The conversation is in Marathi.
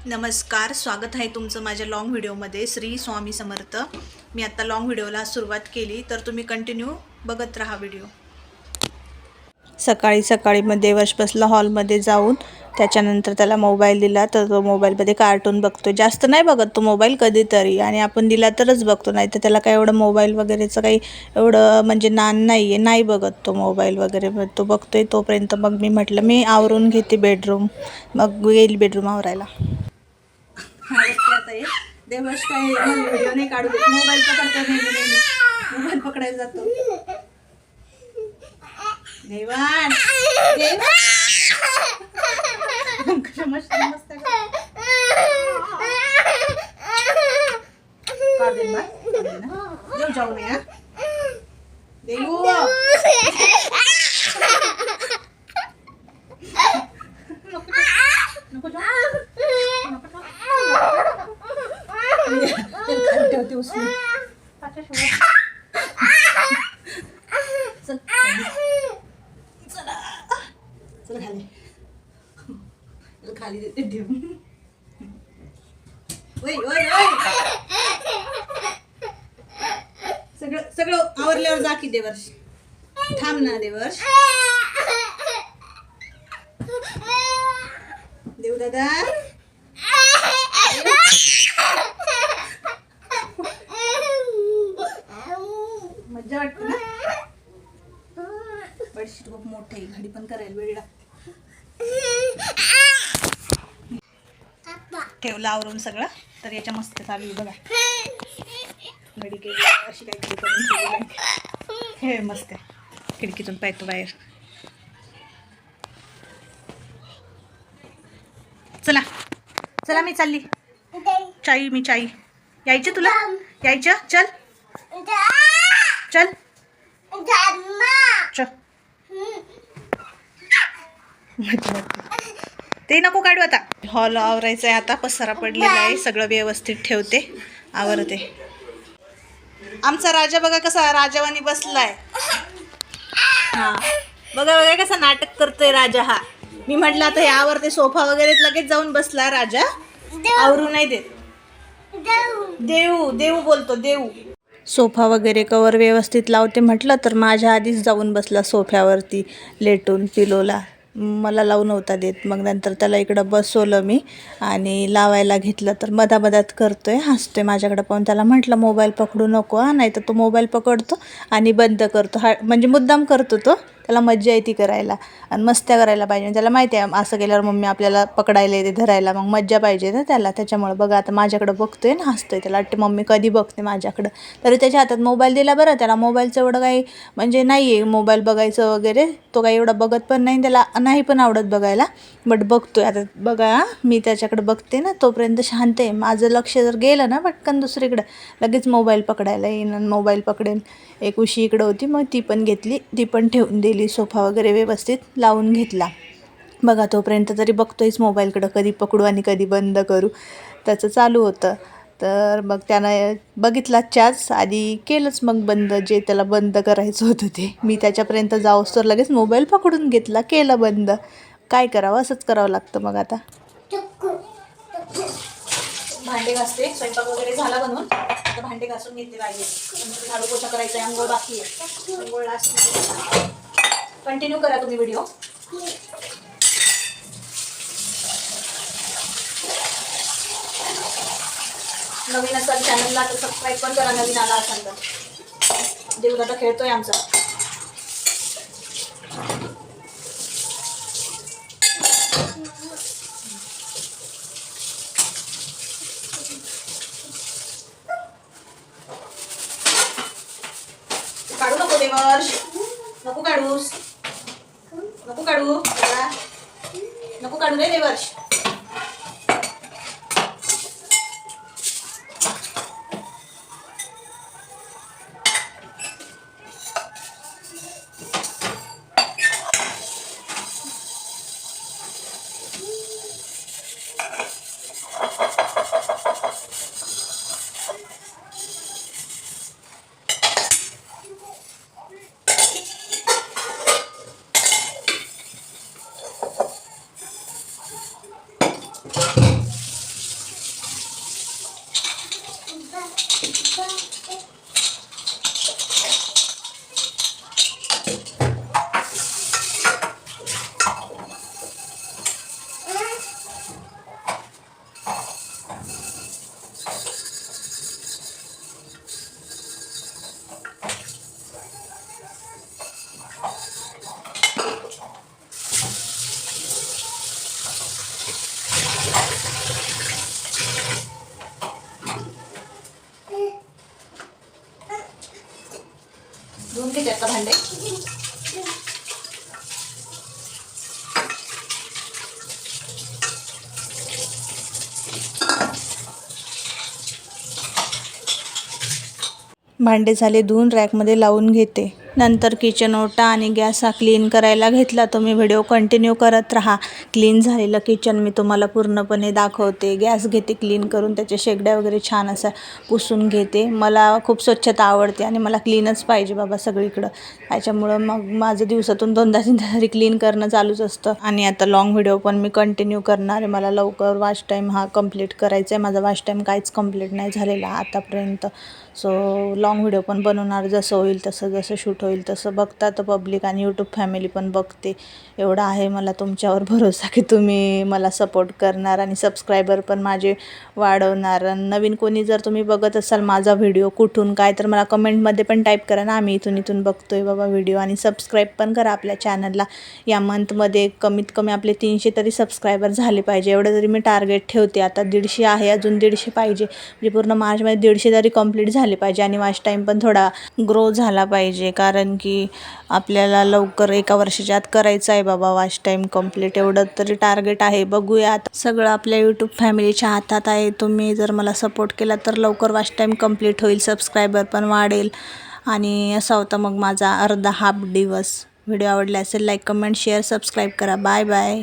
नमस्कार, स्वागत आहे तुमचं माझ्या लॉंग व्हिडिओमध्ये. श्री स्वामी समर्थ. मी आता लॉंग व्हिडिओला सुरुवात केली, तर तुम्ही कंटिन्यू बघत राहा व्हिडिओ. सकाळी सकाळी मग देवर्ष बसला हॉलमध्ये जाऊन. त्याच्यानंतर त्याला मोबाईल दिला, तर तो मोबाईलमध्ये कार्टून बघतो. जास्त नाही बघत तो मोबाईल, कधीतरी, आणि आपण दिला तरच बघतो, नाही तर त्याला काय एवढं मोबाईल वगैरेचं काही एवढं म्हणजे नान नाही आहे, नाही बघत तो मोबाईल वगैरे. मग तो बघतोय तोपर्यंत मग मी म्हटलं मी आवरून घेते बेडरूम. मग येईल बेडरूम आवरायला. आता देवश काय व्हिडिओ नाही काढू देत, मोबाईल पकडतो नेहमी. मोबाईल पकडायला जातो. देवान मस्त मस्त देव जाऊ नये. देऊ नको ठेवते उसने. चल चला चल खाली देते ठेवून. सगळं सगळं आवरल्यावर जा की देवर्ष. थांब ना देवर्ष. देव दादा मज्जा वाटते ना. बेडशीट खूप मोठे आहे, घडी पण करायला वेळ लागते. ठेवलं आवरून सगळं, तर याच्या मस्त चालू आहे बघा. घडी केली अशी काहीतरी करून ठेवली. हे मस्त आहे. खिडकीतून पाहतो बाहेर. चला चला मी चालली. चाई मी चाई यायचं तुला, यायचं. चल चल चल. ते नको काढू आता. हॉल आवरायचं आहे आता. पसारा पडलेला आहे, सगळं व्यवस्थित ठेवते, आवरते. आमचा राजा बघा कसा राजावानी बसलाय. हा बघा बघा कसा नाटक करतोय राजा हा. मी म्हटलं आता हे आवरते सोफा वगैरे, लगेच जाऊन बसला राजा. आवरू नाही देत. देऊ देऊ बोलतो देऊ. सोफा वगैरे कवर व्यवस्थित लावते म्हटलं, तर माझ्या आधीच जाऊन बसला सोफ्यावरती लेटून पिलोला. मला लावू नव्हता देत. मग नंतर त्याला इकडं बसवलं मी आणि लावायला घेतलं, तर मधामधात करतोय, हसतोय माझ्याकडं पाहून. त्याला म्हटलं मोबाईल पकडू नको हा, नाही तर तो मोबाईल पकडतो आणि बंद करतो. म्हणजे मुद्दाम करतो तो. त्याला मज्जा येते करायला आणि मस्त्या करायला पाहिजे. त्याला माहिती आहे असं केल्यावर मम्मी आपल्याला पकडायला येते, धरायला, मग मज्जा पाहिजे ना त्याला. त्याच्यामुळे बघा आता माझ्याकडं बघतोय ना हसतोय. त्याला वाटते मम्मी कधी बघते माझ्याकडं. तरी त्याच्या हातात मोबाईल दिला बरं. त्याला मोबाईलचं एवढं काही म्हणजे नाही आहे, मोबाईल बघायचं वगैरे तो काही एवढा बघत पण नाही, त्याला नाही पण आवडत बघायला. बट बघतोय आता बघा. मी त्याच्याकडे बघते ना तोपर्यंत शांत आहे. माझं लक्ष जर गेलं ना पटकन दुसरीकडं, लगेच मोबाईल पकडायला येईन आणि मोबाईल पकडेन. एक उशी इकडं होती, मग ती पण घेतली, ती पण ठेवून दिली. सोफा वगैरे व्यवस्थित लावून घेतला. बघा तोपर्यंत तरी बघतोयच मोबाईलकडं, कधी पकडू आणि कधी बंद करू, त्याचं चालू होतं. तर मग त्यानं बघितला चाच आधी, केलंच मग बंद जे त्याला बंद करायचं होतं ते. मी त्याच्यापर्यंत जाऊस तर लगेच मोबाईल पकडून घेतला, केलं बंद. काय करावं, असंच करावं लागतं. मग आता भांडे घासते. स्वयंपाक वगैरे झाला बनवून, आता भांडे घासून घेते पाहिजे. नंतर झाडू पोछा करायचा आहे, अंघोळ बाकी आहे. अंघोळ लास्ट. कंटिन्यू करा तुम्ही व्हिडिओ. नवीन असाल चॅनलला तर सबस्क्राईब पण करा, नवीन आला असाल तर. देवदादा खेळतोय आमचा. काढू नको देवर्ष, नको काढूस, नको काढू, नको काढू रे देवर्ष. धुवून घेते आता भांडे. भांडे झाले धुवून रॅकमध्ये लावून घेते. नंतर किचन ओटा आणि गॅस हा क्लीन करायला घेतला. तुम्ही व्हिडिओ कंटिन्यू करत राहा. क्लीन झालेलं किचन मी तुम्हाला पूर्णपणे दाखवते. गॅस घेते क्लीन करून, त्याच्या शेगड्या वगैरे छान असा पुसून घेते. मला खूप स्वच्छता आवडते आणि मला क्लीनच पाहिजे बाबा सगळीकडं. त्याच्यामुळं मग माझं दिवसातून 2-3 तरी क्लीन करणं चालूच असतं. आणि आता लॉंग व्हिडिओ पण मी कंटिन्यू करणार आहे. मला लवकर वॉच टाईम हा कंप्लीट करायचा आहे. माझा वॉच टाईम काहीच कंप्लीट नाही झालेला आतापर्यंत. सो लॉंग व्हिडिओ पण बनवणार, जसं होईल तसं, जसं शूट होईल तसं. बघतात पब्लिक आणि यूट्यूब फॅमिली पण बघते. एवढा आहे मला तुमच्यावर भरोसा की तुम्ही मला सपोर्ट करणार आणि सबस्क्रायबर पण माझे वाढवणार. नवीन कोणी जर तुम्ही बघत असाल माझा व्हिडिओ कुठून काय, तर मला कमेंटमध्ये पण टाईप करा ना, आम्ही इथून बघतोय बाबा व्हिडिओ. आणि सबस्क्राईब पण करा आपल्या चॅनलला. या मंथमध्ये कमीत कमी आपले 300 तरी सबस्क्रायबर झाले पाहिजे, एवढं तरी मी टार्गेट ठेवते. आता 150 आहे, अजून 150 पाहिजे. म्हणजे पूर्ण मार्चमध्ये 150 तरी कंप्लीट झाले पाहिजे. आणि वॉच टाईम पण थोडा ग्रो झाला पाहिजे, कारण की आपल्याला लवकर 1 वर्षाच्या आत करायचं आहे बाबा वॉच टाईम कंप्लीट. एवढं तरी टार्गेट आहे. बघूया आता. सगळं आपल्या यूट्यूब फॅमिलीच्या हातात आहे. तुम्ही जर मला सपोर्ट केला तर लवकर वॉच टाईम कंप्लीट होईल, सबस्क्रायबर पण वाढेल. आणि असा होता मग माझा अर्धा हाफ दिवस. व्हिडिओ आवडला असेल लाईक, कमेंट, शेअर, सबस्क्राईब करा. Bye bye.